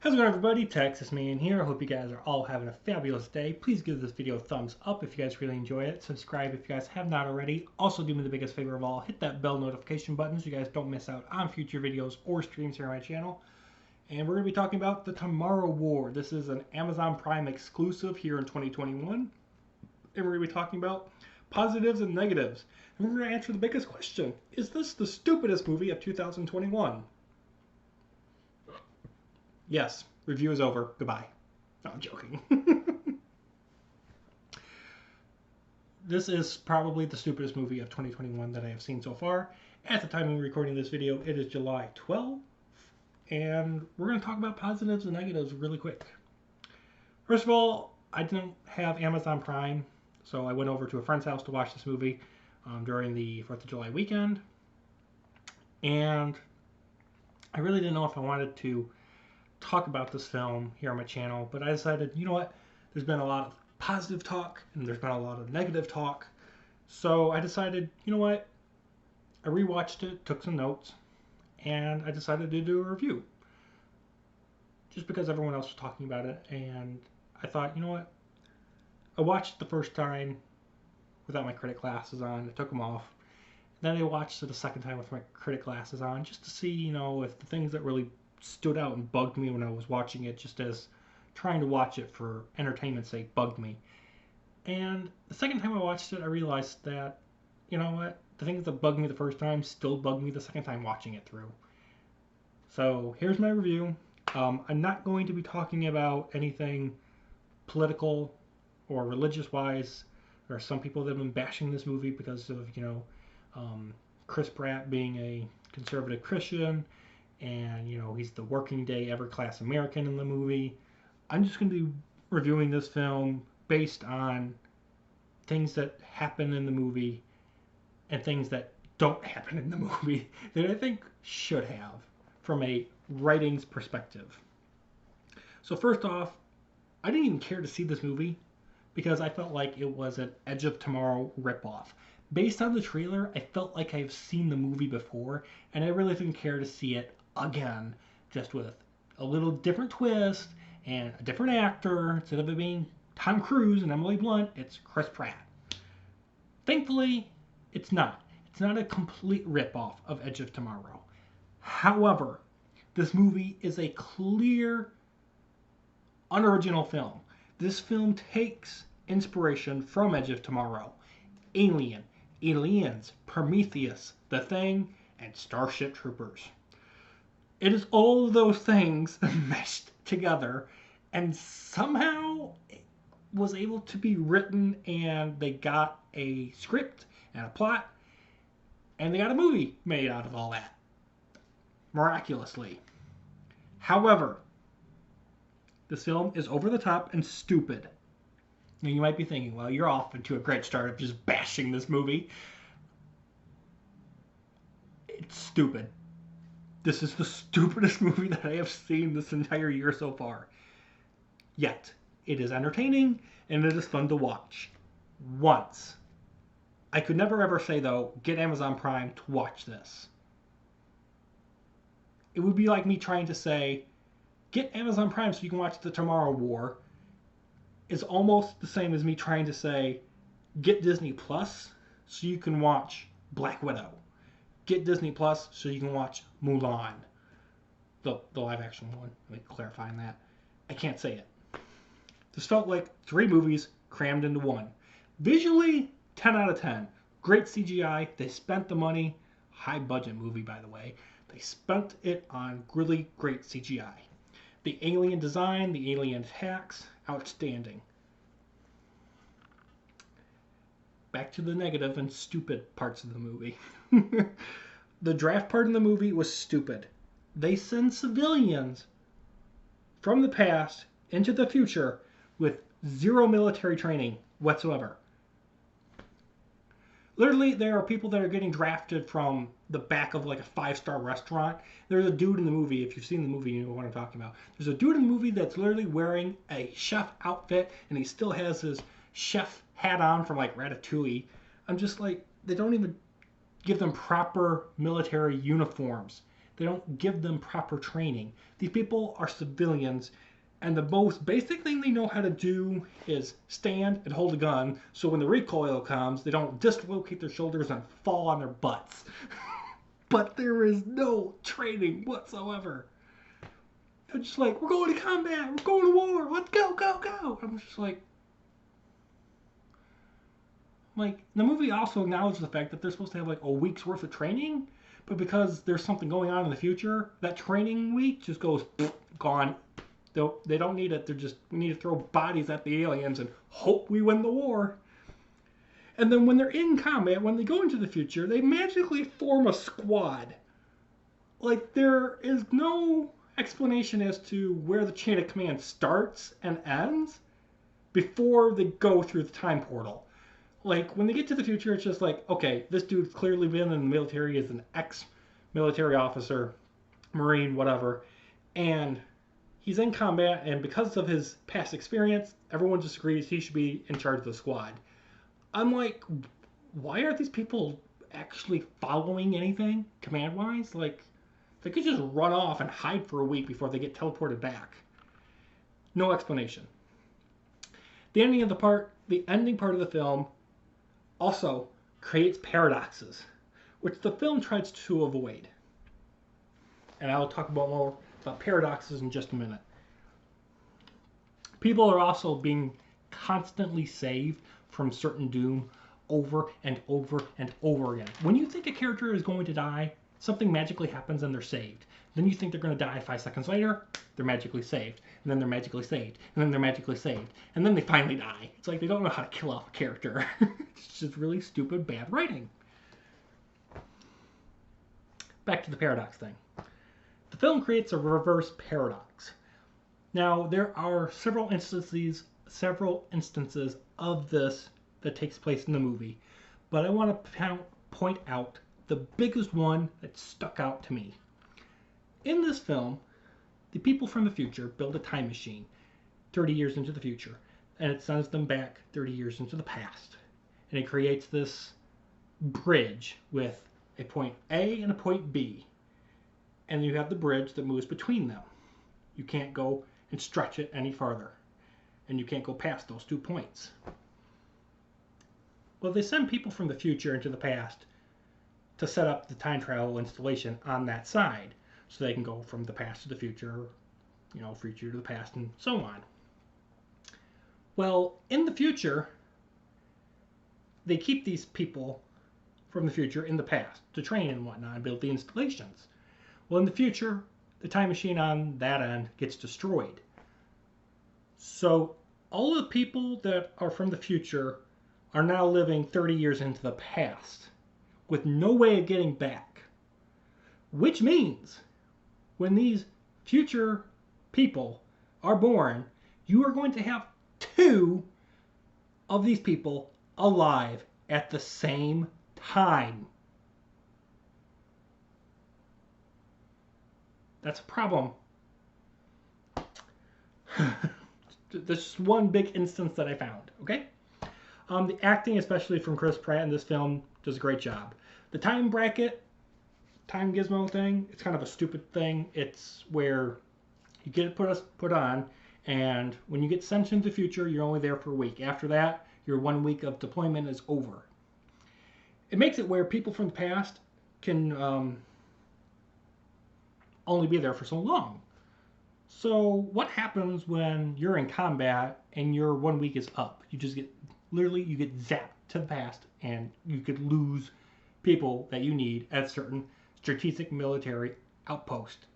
How's it going, everybody? Texas Man here. I hope you guys are all having a fabulous day. Please give this video a thumbs up if you guys really enjoy it. Subscribe if you guys have not already. Also, do me the biggest favor of all, hit that bell notification button so you guys don't miss out on future videos or streams here on my channel. And we're going to be talking about The Tomorrow War. This is an Amazon Prime exclusive here in 2021. And we're going to be talking about positives and negatives. And we're going to answer the biggest question. Is this the stupidest movie of 2021? Yes, review is over. Goodbye. No, I'm joking. This is probably the stupidest movie of 2021 that I have seen so far. At the time of recording this video, it is July 12th, and we're going to talk about positives and negatives really quick. First of all, I didn't have Amazon Prime, so I went over to a friend's house to watch this movie during the 4th of July weekend, and I really didn't know if I wanted to talk about this film here on my channel, but I decided, you know what, there's been a lot of positive talk and there's been a lot of negative talk, so I decided, you know what, I rewatched it, took some notes, and I decided to do a review just because everyone else was talking about it. And I thought, you know what, I watched it the first time without my critic glasses on. I took them off, then I watched it a second time with my critic glasses on just to see, you know, if the things that really stood out and bugged me when I was watching it, just as trying to watch it for entertainment's sake, bugged me. And the second time I watched it, I realized that, you know what, the things that bugged me the first time still bug me the second time watching it through. So here's my review. I'm not going to be talking about anything political or religious wise. There are some people that have been bashing this movie because of, you know, Chris Pratt being a conservative Christian, and, you know, he's the working day ever class American in the movie. I'm just going to be reviewing this film based on things that happen in the movie and things that don't happen in the movie that I think should have from a writing's perspective. So first off, I didn't even care to see this movie because I felt like it was an Edge of Tomorrow ripoff. Based on the trailer, I felt like I've seen the movie before, and I really didn't care to see it again, just with a little different twist and a different actor. Instead of it being Tom Cruise and Emily Blunt, it's Chris Pratt. Thankfully, it's not. It's not a complete ripoff of Edge of Tomorrow. However, this movie is a clear, unoriginal film. This film takes inspiration from Edge of Tomorrow, Alien, Aliens, Prometheus, The Thing, and Starship Troopers. It is all of those things meshed together, and somehow it was able to be written, and they got a script and a plot, and they got a movie made out of all that, miraculously. However, this film is over the top and stupid. Now you might be thinking, well, you're off into a great start of just bashing this movie. It's stupid. This is the stupidest movie that I have seen this entire year so far. Yet, it is entertaining and it is fun to watch. Once. I could never ever say, though, get Amazon Prime to watch this. It would be like me trying to say, get Amazon Prime so you can watch The Tomorrow War. Is almost the same as me trying to say, get Disney Plus so you can watch Black Widow. Get Disney Plus so you can watch Mulan. The live action one. Let me clarify that. I can't say it. This felt like 3 movies crammed into one. Visually, 10 out of 10. Great CGI. They spent the money. High budget movie, by the way. They spent it on really great CGI. The alien design, the alien attacks, outstanding. Back to the negative and stupid parts of the movie. The draft part in the movie was stupid. They send civilians from the past into the future with 0 military training whatsoever. Literally, there are people that are getting drafted from the back of like a 5-star restaurant. There's a dude in the movie, if you've seen the movie, you know what I'm talking about. There's a dude in the movie that's literally wearing a chef outfit, and he still has his chef hat on from like Ratatouille. I'm just like, they don't even give them proper military uniforms. They don't give them proper training. These people are civilians, and the most basic thing they know how to do is stand and hold a gun, so when the recoil comes, they don't dislocate their shoulders and fall on their butts. But there is no training whatsoever. They're just like, we're going to combat, we're going to war, let's go, go, go. I'm just like, the movie also acknowledges the fact that they're supposed to have like a week's worth of training, but because there's something going on in the future, that training week just goes gone. They don't need it. We need to throw bodies at the aliens and hope we win the war. And then when they're in combat, when they go into the future, they magically form a squad. Like, there is no explanation as to where the chain of command starts and ends before they go through the time portal. Like, when they get to the future, it's just like, okay, this dude's clearly been in the military as an ex-military officer, Marine, whatever, and he's in combat, and because of his past experience, everyone just agrees he should be in charge of the squad. I'm like, why aren't these people actually following anything, command-wise? Like, they could just run off and hide for a week before they get teleported back. No explanation. The ending part of the film also creates paradoxes, which the film tries to avoid. And I'll talk about more about paradoxes in just a minute. People are also being constantly saved from certain doom over and over and over again. When you think a character is going to die, something magically happens and they're saved. Then you think they're going to die 5 seconds later, they're magically saved. And then they're magically saved. And then they're magically saved. And then they finally die. It's like they don't know how to kill off a character. It's just really stupid, bad writing. Back to the paradox thing. The film creates a reverse paradox. Now, there are several instances of this that takes place in the movie, but I want to point out the biggest one that stuck out to me. In this film, the people from the future build a time machine 30 years into the future, and it sends them back 30 years into the past. And it creates this bridge with a point A and a point B. And you have the bridge that moves between them. You can't go and stretch it any farther. And you can't go past those 2 points. Well, they send people from the future into the past to set up the time travel installation on that side, so they can go from the past to the future, future to the past, and so on. Well, in the future, they keep these people from the future in the past to train and whatnot and build the installations. Well, in the future, the time machine on that end gets destroyed. So all the people that are from the future are now living 30 years into the past with no way of getting back. Which means when these future people are born, you are going to have 2 of these people alive at the same time. That's a problem. This is one big instance that I found, okay? The acting, especially from Chris Pratt in this film, does a great job. The time bracket, time gizmo thing, it's kind of a stupid thing. It's where you get it put on, and when you get sent into the future, you're only there for a week. After that, your 1 week of deployment is over. It makes it where people from the past can only be there for so long. So what happens when you're in combat and your 1 week is up? You just get zapped to the past, and you could lose people that you need at certain strategic military outposts.